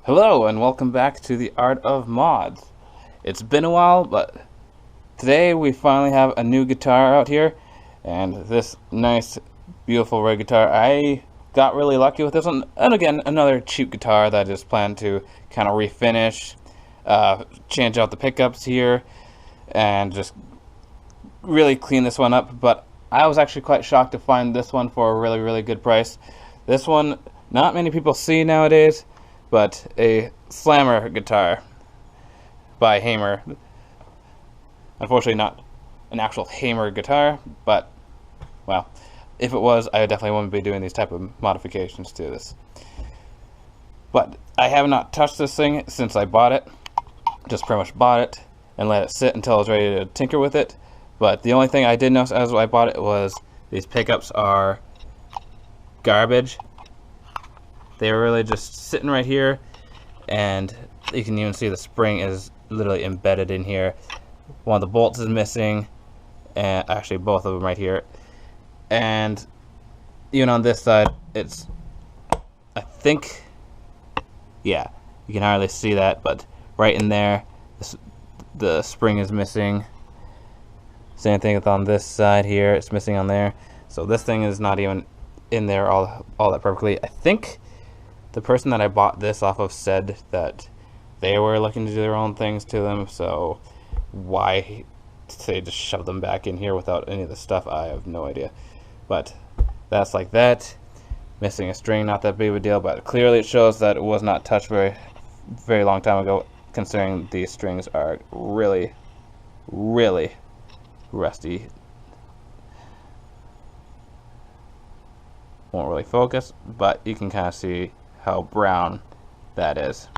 Hello and welcome back to the Art of Mods. It's been a while, but today we finally have a new guitar out here, and this nice, beautiful red guitar. I got really lucky with this one, and again, another cheap guitar that I just plan to kind of refinish, change out the pickups here, and just really clean this one up. But I was actually quite shocked to find this one for a really, really good price. This one, not many people see nowadays, but a slammer guitar by Hamer. Unfortunately, not an actual Hamer guitar, but, well, if it was, I definitely wouldn't be doing these type of modifications to this. But I have not touched this thing since I bought it. Just pretty much bought it and let it sit until I was ready to tinker with it. But the only thing I did notice as I bought it was these pickups are garbage. They were really just sitting right here, and you can even see the spring is literally embedded in here. One of the bolts is missing, and actually both of them right here. And even on this side, it's, I think, yeah, you can hardly see that, but right in there, the spring is missing. Same thing with on this side here, it's missing on there. So this thing is not even in there all that perfectly. I think the person that I bought this off of said that they were looking to do their own things to them, so why they just shove them back in here without any of the stuff, I have no idea. But that's like that. Missing a string, not that big of a deal, but clearly it shows that it was not touched very long time ago, considering these strings are really, really rusty. Won't really focus, but you can kind of see how brown that is.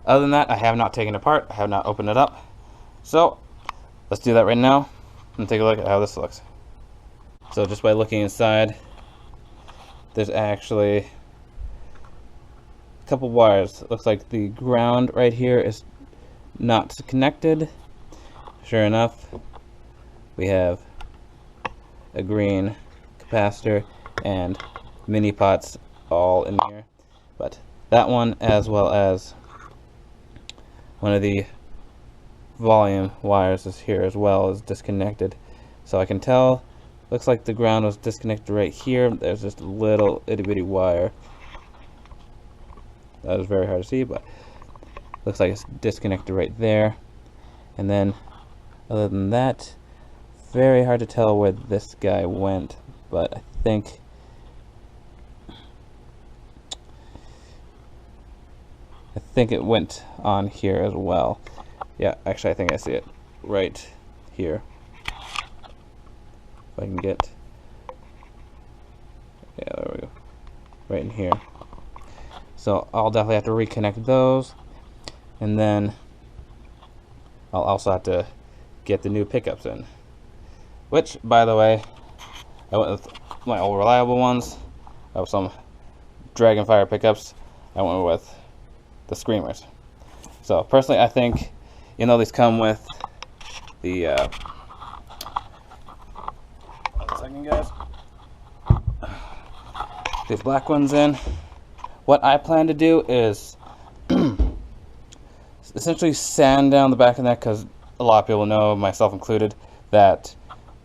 Other than that, I have not taken it apart, I have not opened it up. So let's do that right now and take a look at how this looks. So just by looking inside, there's actually a couple wires. It looks like the ground right here is not connected. Sure enough, we have a green capacitor and mini pots all in here, but that one, as well as one of the volume wires is here as well, is disconnected. So I can tell, looks like the ground was disconnected right here. There's just a little itty bitty wire that is very hard to see, but looks like it's disconnected right there. And then other than that, very hard to tell where this guy went, but I think it went on here as well. Yeah, actually I think I see it right here. If I can get, yeah, there we go, right in here. So I'll definitely have to reconnect those, and then I'll also have to get the new pickups in, which, by the way, I went with my old reliable ones. I have some Dragonfire pickups. I went with the Screamers. So personally, I think, you know, these come with the one second, guys, these black ones in. What I plan to do is essentially sand down the back of the neck, because a lot of people know, myself included, that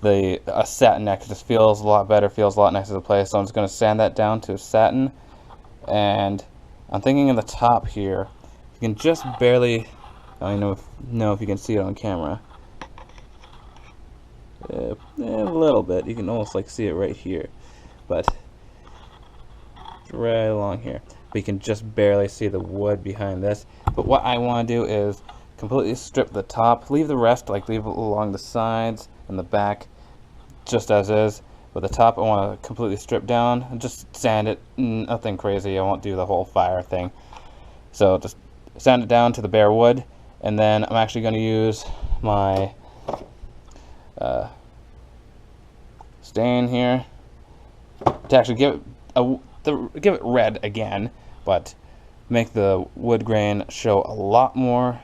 a satin neck just feels a lot better, feels a lot nicer to play. So I'm just going to sand that down to satin, and I'm thinking in the top here, you can just barely, I don't know if you can see it on camera, a little bit, you can almost like see it right here, but it's right along here, but you can just barely see the wood behind this. But what I want to do is completely strip the top, leave the rest, like leave it along the sides and the back just as is, but the top I want to completely strip down and just sand it. Nothing crazy, I won't do the whole fire thing. So just sand it down to the bare wood, and then I'm actually going to use my stain here to actually give it red again, but make the wood grain show a lot more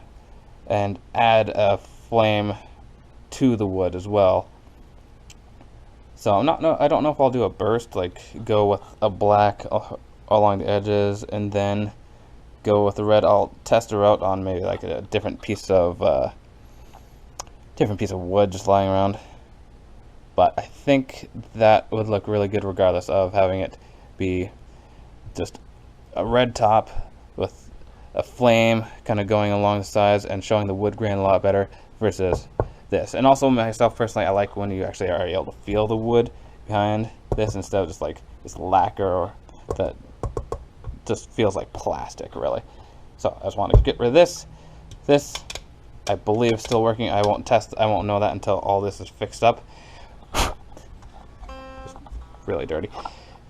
and add a flame to the wood as well. So I don't know if I'll do a burst, like go with a black along the edges, and then go with the red. I'll test her out on maybe like a different piece of wood just lying around. But I think that would look really good regardless of having it be just a red top with a flame kind of going along the sides and showing the wood grain a lot better versus this. And also myself personally, I like when you actually are able to feel the wood behind this instead of just like this lacquer or that just feels like plastic really. So I just want to get rid of this. This I believe is still working. I won't know that until all this is fixed up. Just really dirty.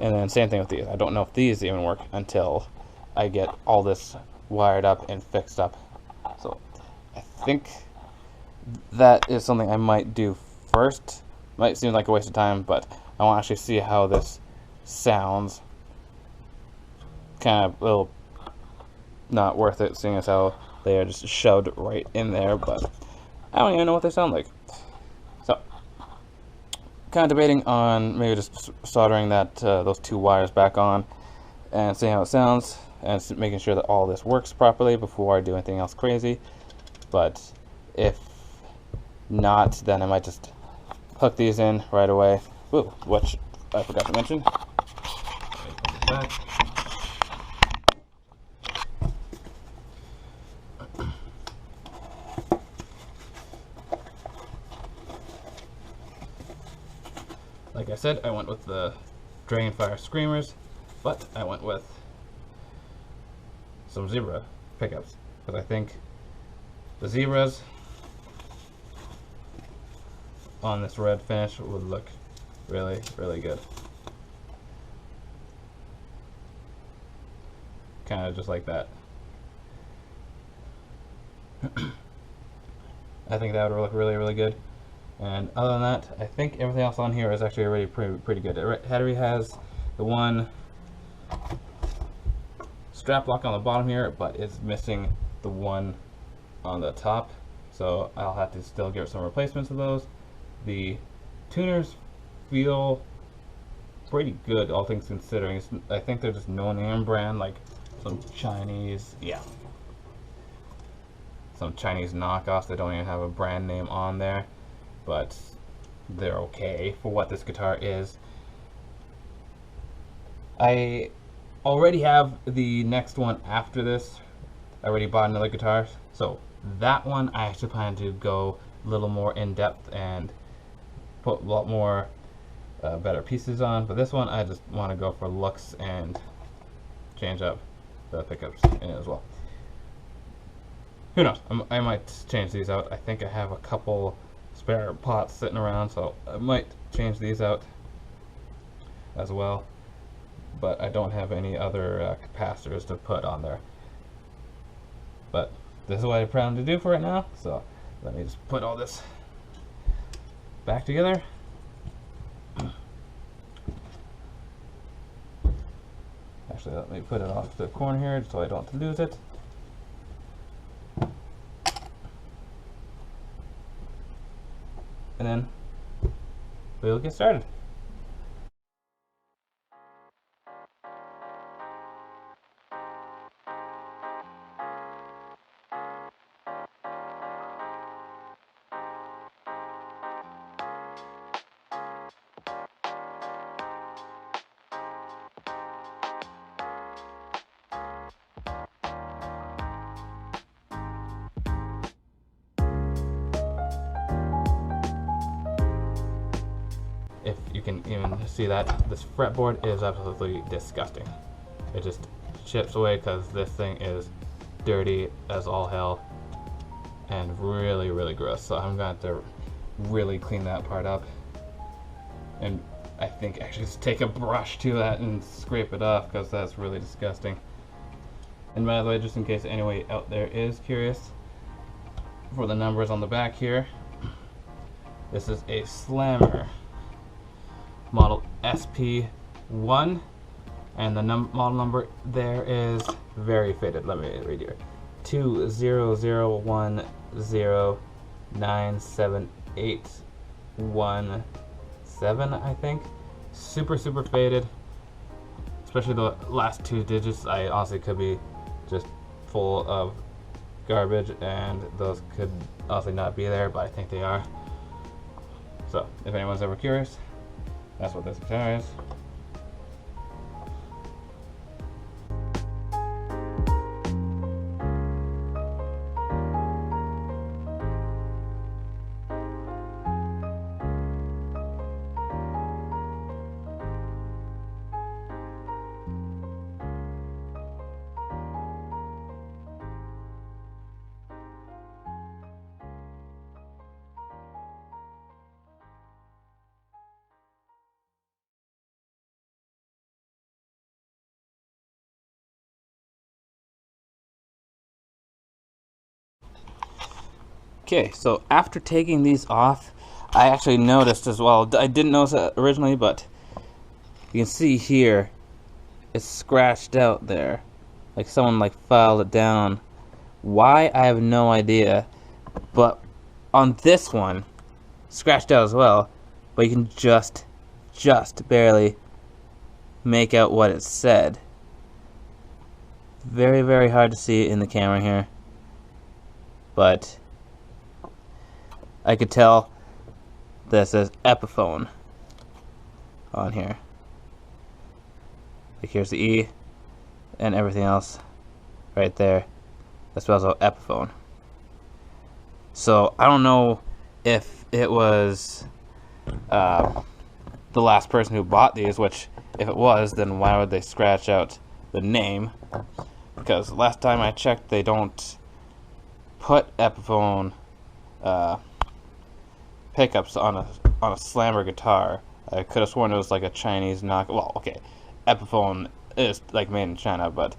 And then same thing with these. I don't know if these even work until I get all this wired up and fixed up. So I think that is something I might do first. Might seem like a waste of time, but I want to actually see how this sounds. Kind of a little not worth it, seeing as how they are just shoved right in there, but I don't even know what they sound like. So, kind of debating on maybe just soldering that those two wires back on and seeing how it sounds, and making sure that all this works properly before I do anything else crazy. But if not, then I might just hook these in right away. Ooh, which I forgot to mention. Like I said, I went with the Dragonfire Screamers, but I went with some zebra pickups because I think the zebras on this red finish would look really, really good. Kind of just like that. I think that would look really, really good. And other than that, I think everything else on here is actually already pretty good. It already has the one strap lock on the bottom here, but it's missing the one on the top. So I'll have to still give it some replacements of those. The tuners feel pretty good, all things considering. I think they're just no-name brand, like some Chinese, some Chinese knockoffs that don't even have a brand name on there. But they're okay for what this guitar is. I already have the next one after this. I already bought another guitar, so that one I actually plan to go a little more in depth and put a lot more better pieces on. But this one I just want to go for looks and change up the pickups in it as well. Who knows? I might change these out. I think I have a couple spare pots sitting around, so I might change these out as well, but I don't have any other capacitors to put on there. But this is what I plan to do for right now, so let me just put all this back together. Actually, let me put it off the corner here so I don't lose it. And then we'll get started. If you can even see that, this fretboard is absolutely disgusting. It just chips away because this thing is dirty as all hell and really, really gross. So I'm going to have to really clean that part up, and I think actually just take a brush to that and scrape it off because that's really disgusting. And by the way, just in case anyone out there is curious, for the numbers on the back here, this is a Slammer model SP1, and the model number there is very faded. Let me read here: 20010978117, I think. Super faded. especially the last 2 digits, I honestly could be just full of garbage, and those could honestly not be there, but I think they are. So if anyone's ever curious, that's what this guitar is. Okay, so after taking these off, I actually noticed as well, I didn't notice it originally, but you can see here, it's scratched out there. Like someone like filed it down. Why, I have no idea. But on this one, scratched out as well, but you can just barely make out what it said. Very, very hard to see in the camera here. But I could tell that it says Epiphone on here. Like here's the E and everything else right there. That spells out Epiphone. So I don't know if it was the last person who bought these, which if it was, then why would they scratch out the name? Because last time I checked, they don't put Epiphone pickups on a slammer guitar. I could have sworn it was like a Chinese knock. Well, okay, Epiphone is like made in China, but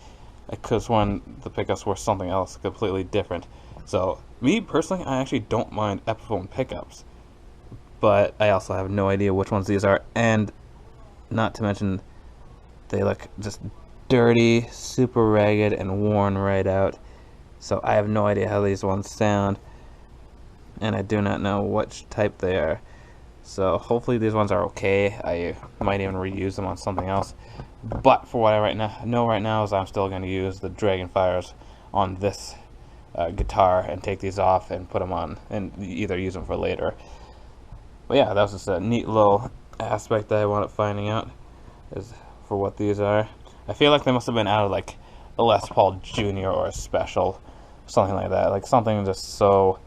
I could have sworn the pickups were something else completely different. So me personally, I actually don't mind Epiphone pickups, but I also have no idea which ones these are, and not to mention they look just dirty, super ragged, and worn right out. So I have no idea how these ones sound, and I do not know which type they are. So hopefully these ones are okay. I might even reuse them on something else. But for what I know right now is I'm still going to use the Dragonfires on this guitar and take these off and put them on and either use them for later. But yeah, that was just a neat little aspect that I wound up finding out is for what these are. I feel like they must have been out of like a Les Paul Jr. or a Special, something like that. Like something just so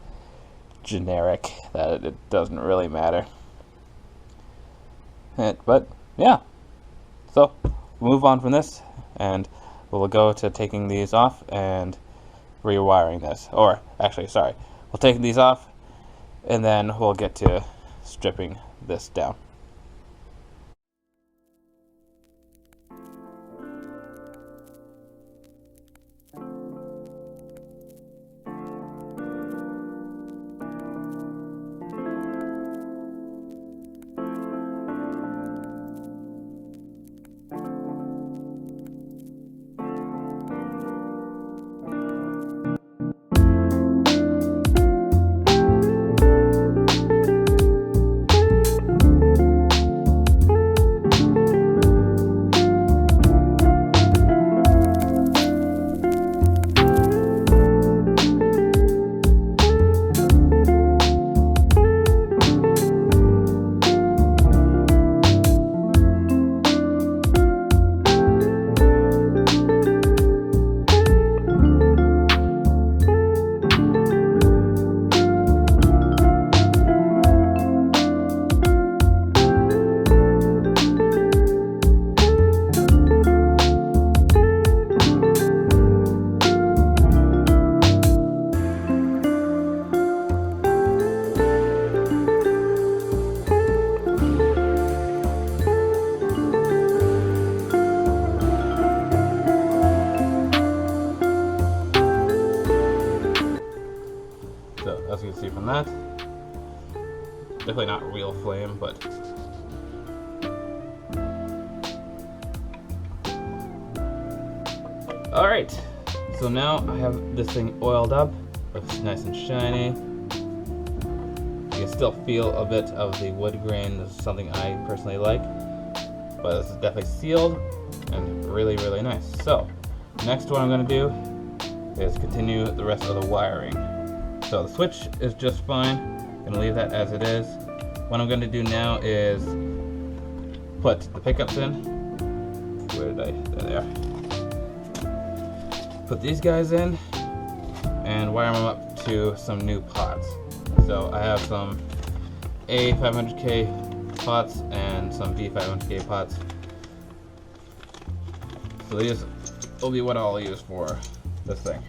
generic that it doesn't really matter. But yeah, so we'll move on from this and we'll go to taking these off and rewiring this. Or actually, sorry, we'll take these off and then we'll get to stripping this down. So as you can see from that, definitely not real flame, but alright, so now I have this thing oiled up, looks nice and shiny. You can still feel a bit of the wood grain. This is something I personally like, but this is definitely sealed and really, really nice. So next what I'm going to do is continue the rest of the wiring. So the switch is just fine. I'm going to leave that as it is. What I'm going to do now is put the pickups in. Where did I? There they are. Put these guys in and wire them up to some new pots. So I have some A500K pots and some B500K pots. So these will be what I'll use for this thing.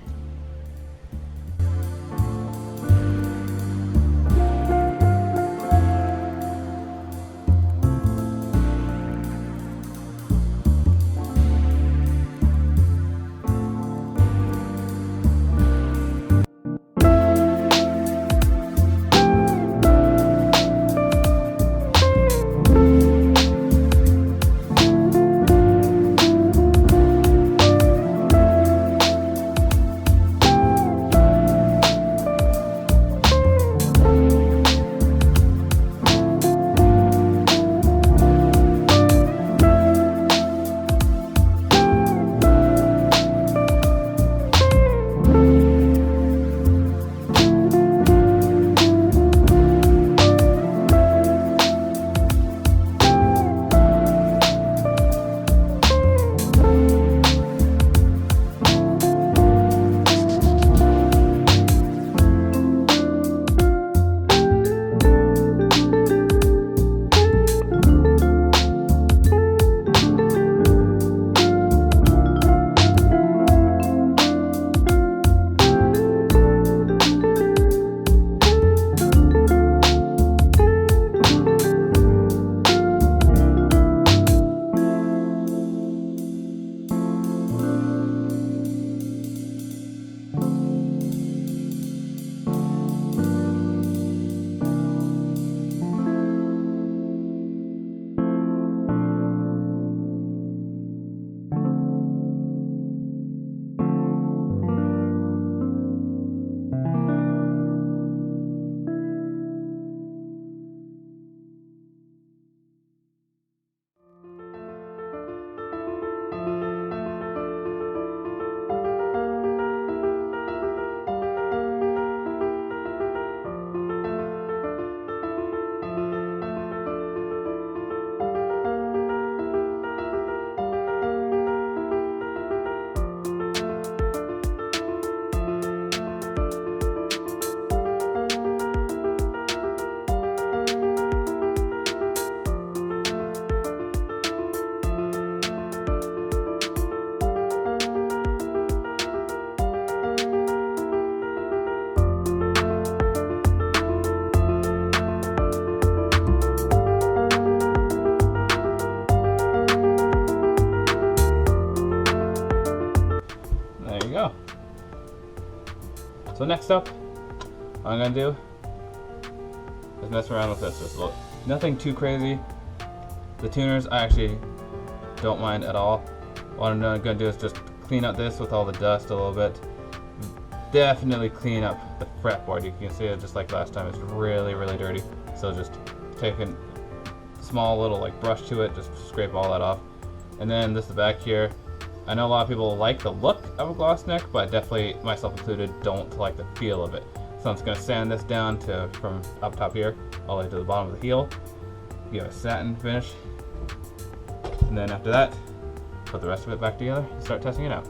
So next up, what I'm gonna do is mess around with this just a little. Nothing too crazy. The tuners I actually don't mind at all. What I'm gonna do is just clean up this with all the dust a little bit. Definitely clean up the fretboard. You can see it just like last time. It's really, really dirty. So just take a small little like brush to it, just scrape all that off. And then this is the back here. I know a lot of people like the look of a gloss neck, but definitely, myself included, don't like the feel of it. So I'm just gonna sand this down to from up top here all the way to the bottom of the heel. Give it a satin finish. And then after that, put the rest of it back together and start testing it out.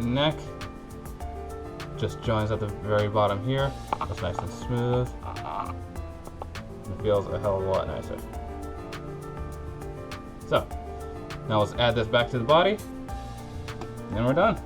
neck. Just joins at the very bottom here. That's nice and smooth. It feels a hell of a lot nicer. So, now let's add this back to the body, and we're done.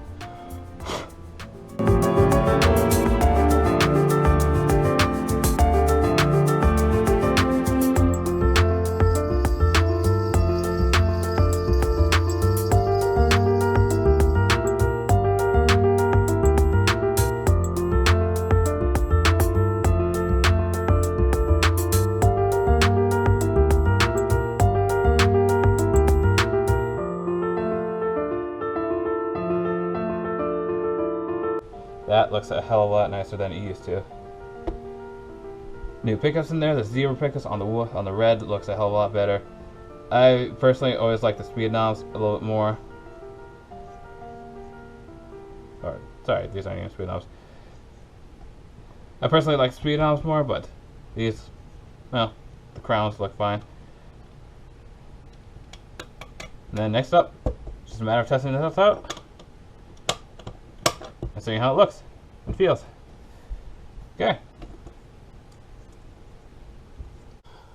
That looks a hell of a lot nicer than it used to. New pickups in there. The zebra pickups on the red looks a hell of a lot better. I personally always like the speed knobs a little bit more. Or sorry, these aren't even speed knobs. I personally like speed knobs more, but these, well, the crowns look fine. And then next up, just a matter of testing this out and seeing how it looks and feels. Okay.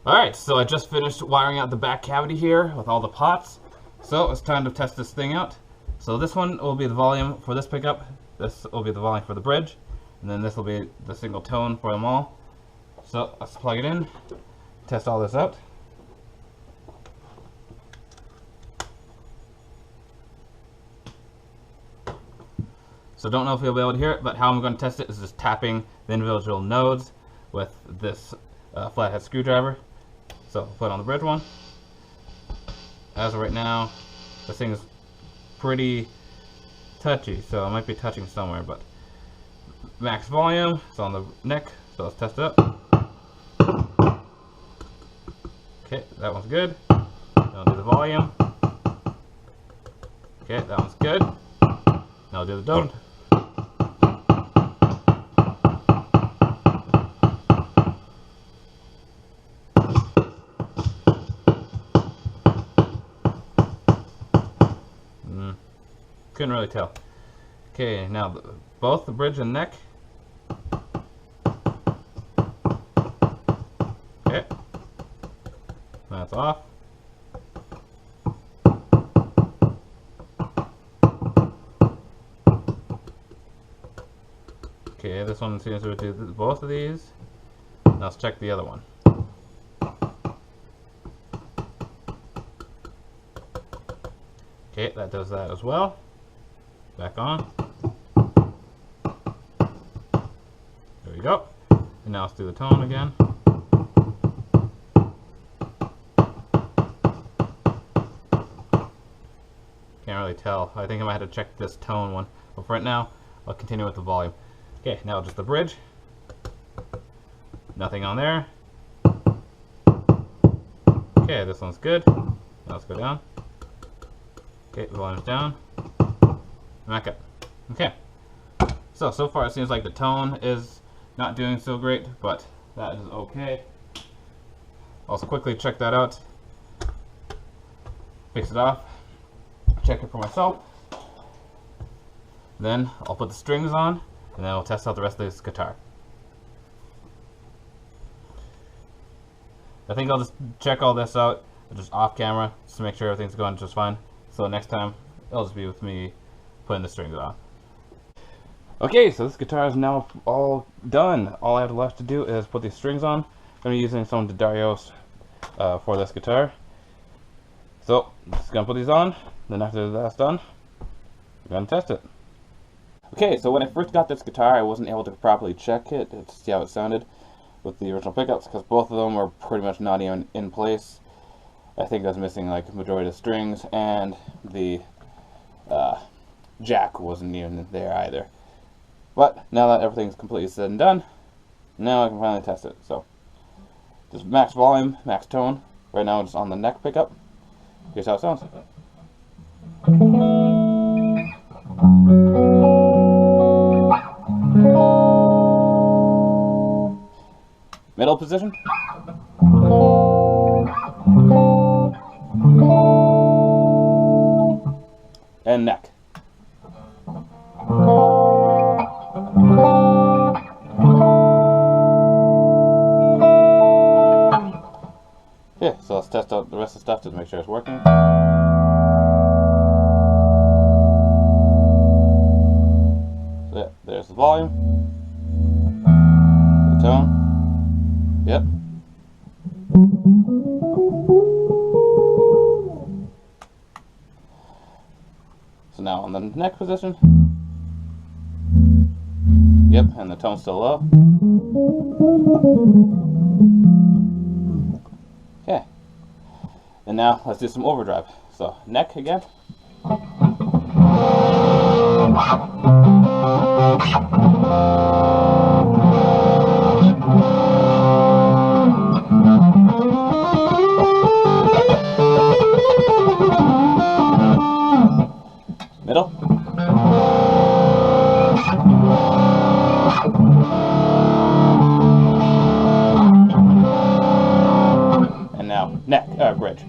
Alright, so I just finished wiring out the back cavity here with all the pots. So it's time to test this thing out. So this one will be the volume for this pickup. This will be the volume for the bridge. And then this will be the single tone for them all. So let's plug it in, test all this out. So don't know if you'll be able to hear it, but how I'm going to test it is just tapping the individual nodes with this flathead screwdriver. So put on the bridge one. As of right now, this thing is pretty touchy, so it might be touching somewhere, but max volume is on the neck, so let's test it out. Okay, that one's good. Now I'll do the volume. Okay, that one's good. Now I'll do the tone. Couldn't really tell. Okay, now both the bridge and neck. Okay, that's off. Okay, this one seems to do both of these. Now let's check the other one. Okay, that does that as well. Back on. There we go. And now let's do the tone again. Can't really tell. I think I might have to check this tone one. But for right now, I'll continue with the volume. Okay, now just the bridge. Nothing on there. Okay, this one's good. Now let's go down. Okay, the volume's down. Back up. Okay. So far it seems like the tone is not doing so great, but that is okay. I'll quickly check that out. Fix it off. Check it for myself. Then I'll put the strings on, and then I'll test out the rest of this guitar. I think I'll just check all this out just off camera, just to make sure everything's going just fine. So next time, it'll just be with me putting the strings on. Okay, so this guitar is now all done. All I have left to do is put these strings on. I'm going to be using some Didarios for this guitar. So, just going to put these on, then after that's done, I'm going to test it. Okay, so when I first got this guitar, I wasn't able to properly check it to see how it sounded with the original pickups, because both of them were pretty much not even in place. I think I was missing like the majority of the strings, and the jack wasn't even there either. But now that everything's completely said and done, now I can finally test it. So just max volume, max tone. Right now it's on the neck pickup. Here's how it sounds. Middle position. And neck. test out the rest of the stuff to make sure it's working. So there's the volume, the tone. Yep. So now on the neck position. Yep, and the tone's still low. Okay. And now let's do some overdrive. So neck again. Middle. And now neck, bridge.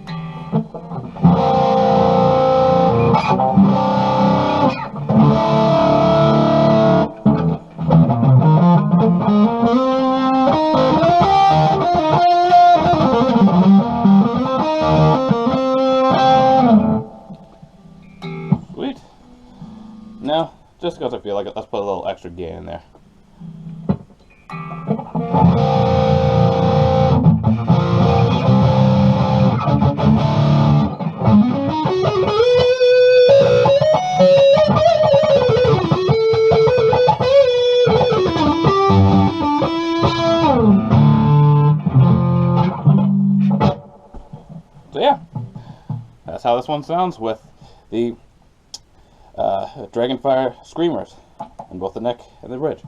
Sweet. Now, just because I feel like it, let's put a little extra gain in there. So yeah, that's how this one sounds with the Dragonfire Screamers in both the neck and the bridge.